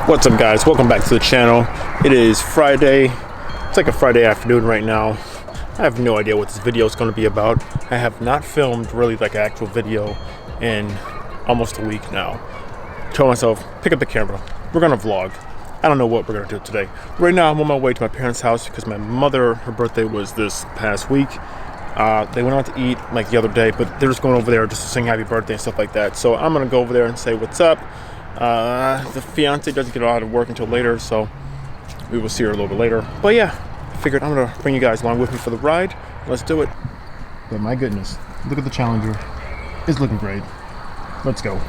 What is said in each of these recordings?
What's up, guys? Welcome back to the channel. It is Friday. It's like a Friday afternoon right now. I have no idea what this video is going to be about. I have not filmed really like an actual video in almost a week now. Told myself, pick up the camera. We're going to vlog. I don't know what we're going to do today. Right now, I'm on my way to my parents' house because my mother, her birthday was this past week. They went out to eat like the other day, but they're just going over there just to sing happy birthday and stuff like that. So I'm going to go over there and say what's up. The fiance doesn't get out of work until later, so we will see her a little bit later. But yeah, I figured I'm gonna bring you guys along with me for the ride. Let's do it. But my goodness, look at the Challenger. It's looking great. Let's go.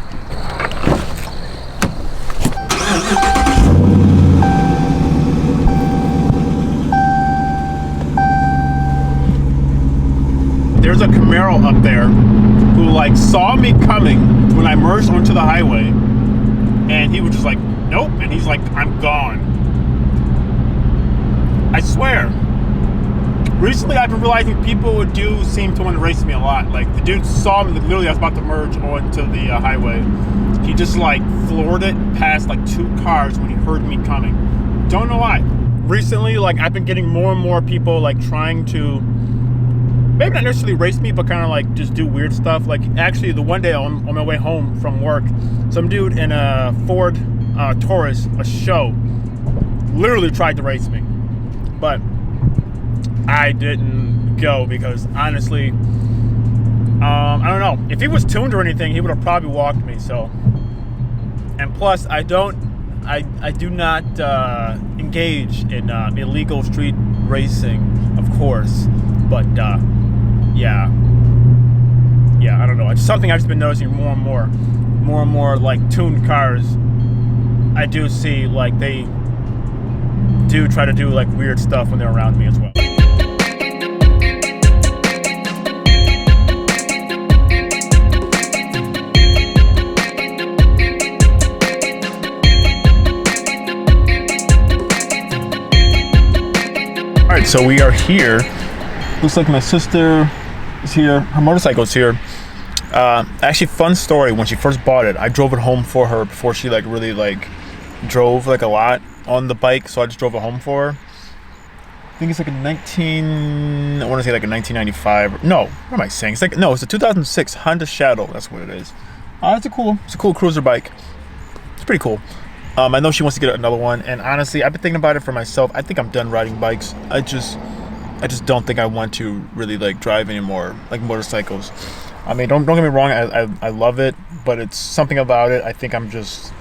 There's a Camaro up there who like saw me coming when I merged onto the highway. And he was just like, nope. And he's like, I'm gone. I swear. Recently, I've been realizing people do seem to want to race me a lot. Like, the dude saw me, literally, I was about to merge onto the highway. He just, like, floored it past, like, 2 cars when he heard me coming. Don't know why. Recently, like, I've been getting more and more people, like, trying to, maybe not necessarily race me, but kind of, like, just do weird stuff. Like, actually, the one day on my way home from work, some dude in a Ford Taurus, a show, literally tried to race me. But I didn't go because, honestly, I don't know. If he was tuned or anything, he would have probably walked me, so. And plus, I do not engage in illegal street racing, of course. But, yeah, I don't know. It's something I've just been noticing more and more like tuned cars. I do see like they do try to do like weird stuff when they're around me as well. All right, so we are here. Looks like my sister is here. Her motorcycle's here. Actually, fun story. When she first bought it, I drove it home for her before she like really like drove like a lot on the bike. So I just drove it home for her. I think it's like a 1995. No, what am I saying? It's like, no, it's a 2006 Honda Shadow. That's what it is. It's a cool cruiser bike. It's pretty cool. I know she wants to get another one, and honestly, I've been thinking about it for myself. I think I'm done riding bikes. I just don't think I want to really like drive anymore, like motorcycles. I mean, don't get me wrong, I love it, but it's something about it, I think I'm just,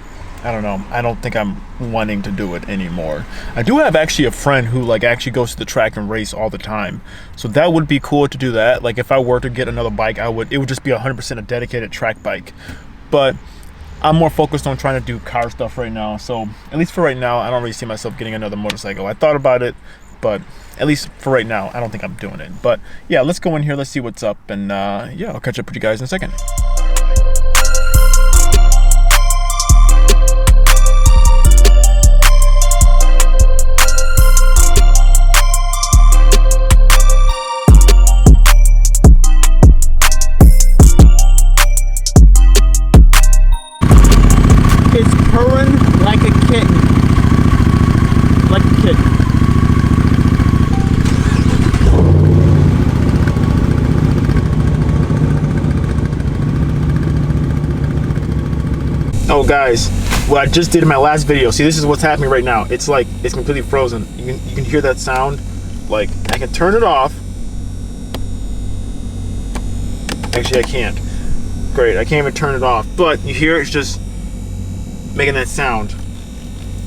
I don't know, I don't think I'm wanting to do it anymore. I do have actually a friend who like actually goes to the track and race all the time, so that would be cool to do that. Like if I were to get another bike, it would just be 100% a dedicated track bike. But I'm more focused on trying to do car stuff right now, so at least for right now, I don't really see myself getting another motorcycle. I thought about it, but at least for right now, I don't think I'm doing it. But yeah, let's go in here, let's see what's up, and yeah, I'll catch up with you guys in a second. It's purring like a kitten. Like a kitten. Oh guys, what I just did in my last video, see, this is what's happening right now. It's like, it's completely frozen. You can hear that sound. Like, I can turn it off. Actually, I can't. Great, I can't even turn it off. But you hear it's just making that sound.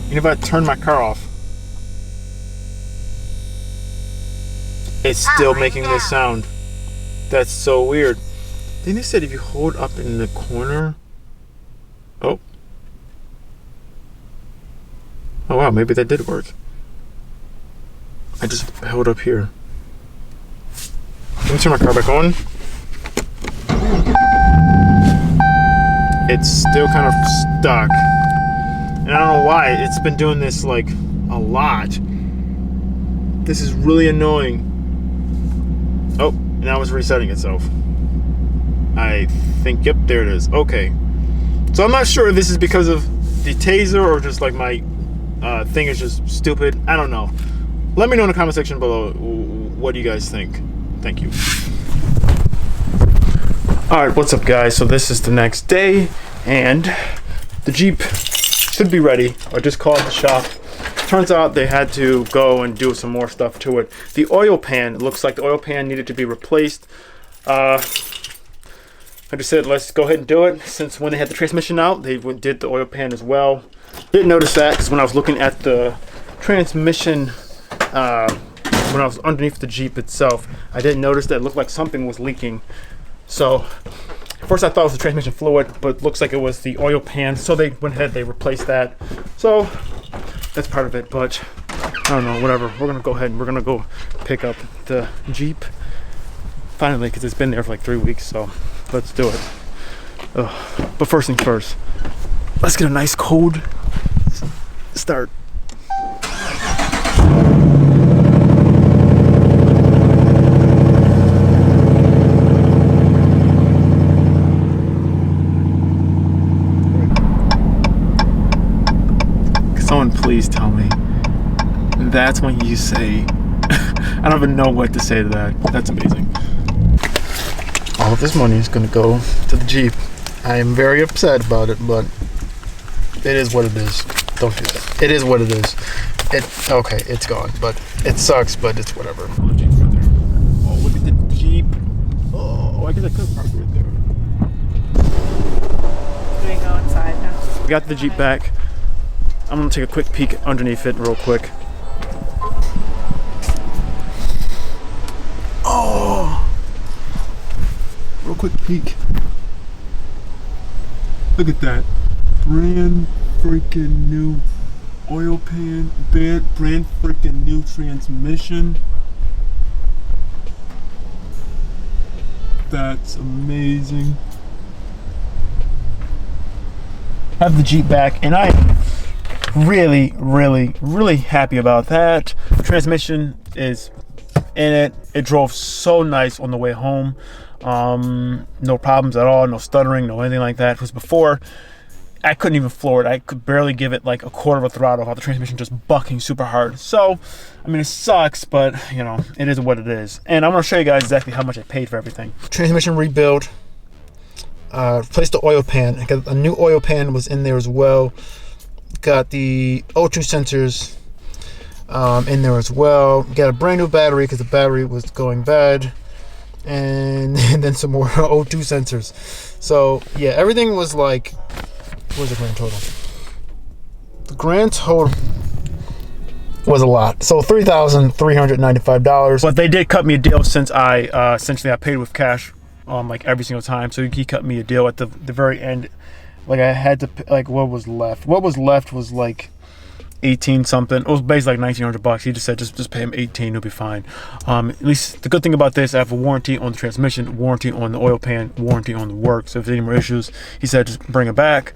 Even if I turn my car off, it's still making this sound. That's so weird. Then they said if you hold up in the corner. Oh wow, maybe that did work. I just held up here. Let me turn my car back on. It's still kind of stuck. And I don't know why. It's been doing this like a lot. This is really annoying. Oh, now it's resetting itself. I think, yep, there it is. Okay. So I'm not sure if this is because of the taser or just like my thing is just stupid. I don't know. Let me know in the comment section below. What do you guys think? Thank you. All right, what's up, guys? So this is the next day, and the Jeep should be ready. I just called the shop. Turns out they had to go and do some more stuff to it. The oil pan, it looks like the oil pan needed to be replaced. I just said, let's go ahead and do it. Since when they had the transmission out, they did the oil pan as well. Didn't notice that because when I was looking at the transmission, when I was underneath the Jeep itself, I didn't notice that it looked like something was leaking. So first I thought it was the transmission fluid, but it looks like it was the oil pan. So they went ahead, they replaced that. So that's part of it, but I don't know, whatever. We're gonna go ahead and we're gonna go pick up the Jeep finally, because it's been there for like 3 weeks. So let's do it. But first things first, let's get a nice cold start. Someone please tell me that's when you say I don't even know what to say to that. That's amazing. All of this money is going to go to the Jeep. I am very upset about it, but it is what it is. Don't do that. It is what it is. Okay, it's gone, but it sucks, but it's whatever. Oh, Jeep's right there. Oh, look at the Jeep. Oh, I guess I could park right there. Do we go inside now? We got the Jeep back. I'm gonna take a quick peek underneath it real quick. Oh, real quick peek. Look at that. Brand freaking new oil pan, brand freaking new transmission. That's amazing. Have the Jeep back, and I really happy about that. Transmission is in it. It drove so nice on the way home. No problems at all, no stuttering, no anything like that. Because before, I couldn't even floor it. I could barely give it like a quarter of a throttle without the transmission just bucking super hard. So, I mean, it sucks, but you know, it is what it is. And I'm gonna show you guys exactly how much I paid for everything. Transmission rebuild. Replaced the oil pan. A new oil pan was in there as well. Got the O2 sensors in there as well. Got a brand new battery because the battery was going bad, and then some more O2 sensors. So yeah, everything was like, what was the grand total? The grand total was a lot. So $3,395. But they did cut me a deal since I essentially I paid with cash like every single time. So he cut me a deal at the very end. Like I had to, like, what was left? What was left was like 18 something. It was basically like $1,900. He just said, just pay him 18, he'll be fine. At least the good thing about this, I have a warranty on the transmission, warranty on the oil pan, warranty on the work. So if there's any more issues, he said just bring it back.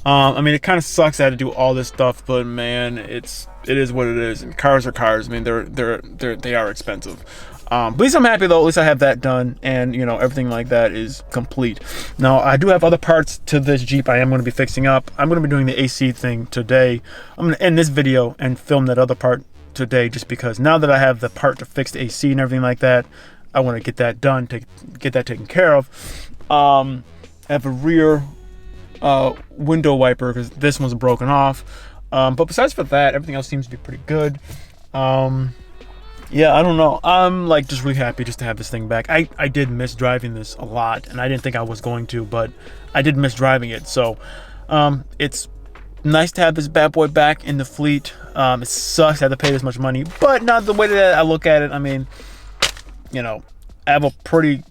I mean, it kind of sucks I had to do all this stuff, but man, it is what it is. And cars are cars. I mean, they are expensive. But at least I'm happy though. At least I have that done, and you know, everything like that is complete. Now I do have other parts to this Jeep I am going to be fixing up. I'm going to be doing the AC thing today. I'm going to end this video and film that other part today, just because now that I have the part to fix the AC and everything like that, I want to get that done, get that taken care of. I have a rear window wiper because this one's broken off. But besides for that, everything else seems to be pretty good. Yeah, I don't know. I'm like just really happy just to have this thing back. I did miss driving this a lot, and I didn't think I was going to, but I did miss driving it. So it's nice to have this bad boy back in the fleet. It sucks I have to pay this much money, but not the way that I look at it. I mean, you know, I have a pretty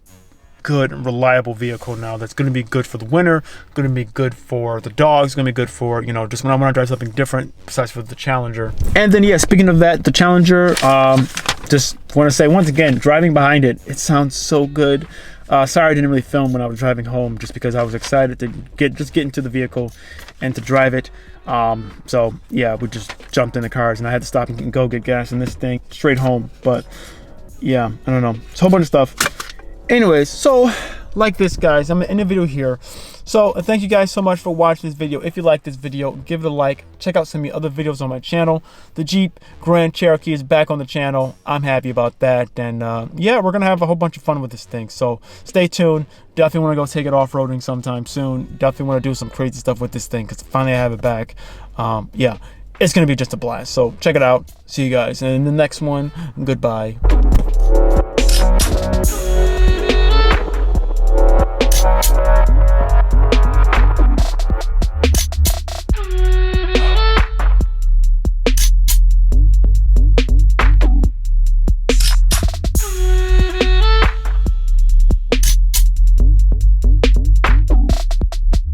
good and reliable vehicle now that's going to be good for the winter, going to be good for the dogs, going to be good for, you know, just when I want to drive something different besides for the Challenger. And then, yeah, speaking of that, the Challenger, just want to say once again, driving behind it, it sounds so good. Sorry I didn't really film when I was driving home, just because I was excited to get into the vehicle and to drive it. So yeah, we just jumped in the cars and I had to stop and go get gas in this thing straight home. But yeah, I don't know, it's a whole bunch of stuff. Anyways, so like this, guys. I'm in the video here. So thank you guys so much for watching this video. If you like this video, give it a like. Check out some of the other videos on my channel. The Jeep Grand Cherokee is back on the channel. I'm happy about that. And yeah, we're gonna have a whole bunch of fun with this thing. So stay tuned. Definitely want to go take it off-roading sometime soon. Definitely want to do some crazy stuff with this thing because finally I have it back. Yeah, it's gonna be just a blast. So check it out. See you guys in the next one. Goodbye.